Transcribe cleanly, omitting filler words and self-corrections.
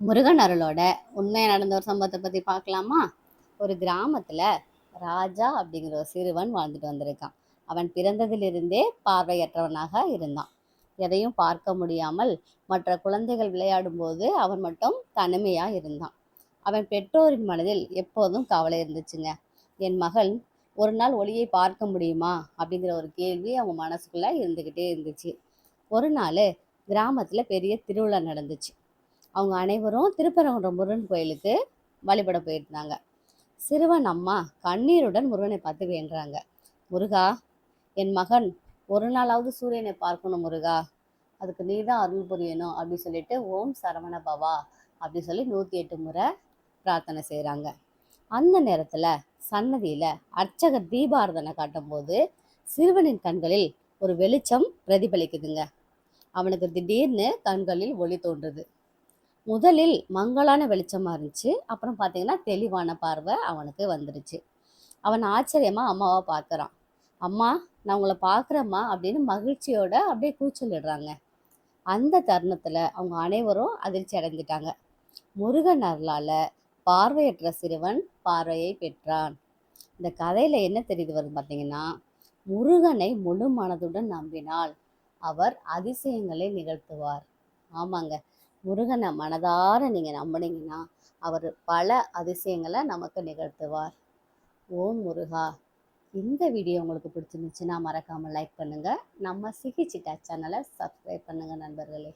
முருகன் அருளோட உண்மையா நடந்த ஒரு சம்பவத்தை பத்தி பார்க்கலாமா? ஒரு கிராமத்துல ராஜா அப்படிங்கிற ஒரு சிறுவன் வாழ்ந்துட்டு வந்திருக்கான். அவன் பிறந்ததிலிருந்தே பார்வையற்றவனாக இருந்தான். எதையும் பார்க்க முடியாமல் மற்ற குழந்தைகள் விளையாடும் போது அவன் மட்டும் தனிமையா இருந்தான். அவன் பெற்றோரின் மனதில் எப்போதும் கவலை இருந்துச்சுங்க. என் மகள் ஒரு நாள் ஒளியை பார்க்க முடியுமா அப்படிங்கிற ஒரு கேள்வி அவங்க மனசுக்குள்ள இருந்துகிட்டே இருந்துச்சு. ஒரு நாள் கிராமத்துல பெரிய திருவிழா நடந்துச்சு. அவங்க அனைவரும் திருப்பரங்குன்றம் முருகன் கோயிலுக்கு வழிபட போயிருந்தாங்க. சிறுவன் அம்மா கண்ணீருடன் முருகனை பார்த்து வேண்டுறாங்க. முருகா, என் மகன் ஒரு நாளாவது சூரியனை பார்க்கணும் முருகா, அதுக்கு நீ தான் அருள் புரியணும் அப்படின்னு சொல்லிட்டு ஓம் சரவண பவா அப்படி சொல்லி 108 முறை பிரார்த்தனை செய்கிறாங்க. அந்த நேரத்தில் சன்னதியில் அர்ச்சகர் தீபாரதனை காட்டும் போது சிறுவனின் கண்களில் ஒரு வெளிச்சம் பிரதிபலிக்குதுங்க. அவனுக்கு திடீர்னு கண்களில் ஒளி தோன்றுது. முதலில் மங்கலான வெளிச்சமா இருந்துச்சு. அப்புறம் பார்த்தீங்கன்னா, தெளிவான பார்வை அவனுக்கு வந்துருச்சு. அவன் ஆச்சரியமா அம்மாவ பார்க்குறான். "அம்மா, நான் உங்கள பார்க்குறேம்மா" அப்படின்னு மகிழ்ச்சியோட அப்படியே கூச்சலிடுறாங்க. அந்த தருணத்துல அவங்க அனைவரும் அதிர்ச்சி அடைந்துட்டாங்க. முருகன் அருளால பார்வையற்ற சிறுவன் பார்வையை பெற்றான். இந்த கதையில என்ன தெரியுது வருது பார்த்தீங்கன்னா, முருகனை முழு மனதுடன் நம்பினால் அவர் அதிசயங்களை நிகழ்த்துவார். ஆமாங்க. முருகனை மனதார நீங்க நம்புனீங்கன்னா, அவர் பல அதிசயங்களை நமக்கு நிகழ்த்துவார். ஓம் முருகா! இந்த வீடியோ உங்களுக்கு பிடிச்சிருந்துச்சுன்னா மறக்காம லைக் பண்ணுங்க. நம்ம சிகி சிட்டா சேனலை சப்ஸ்கிரைப் பண்ணுங்க நண்பர்களே.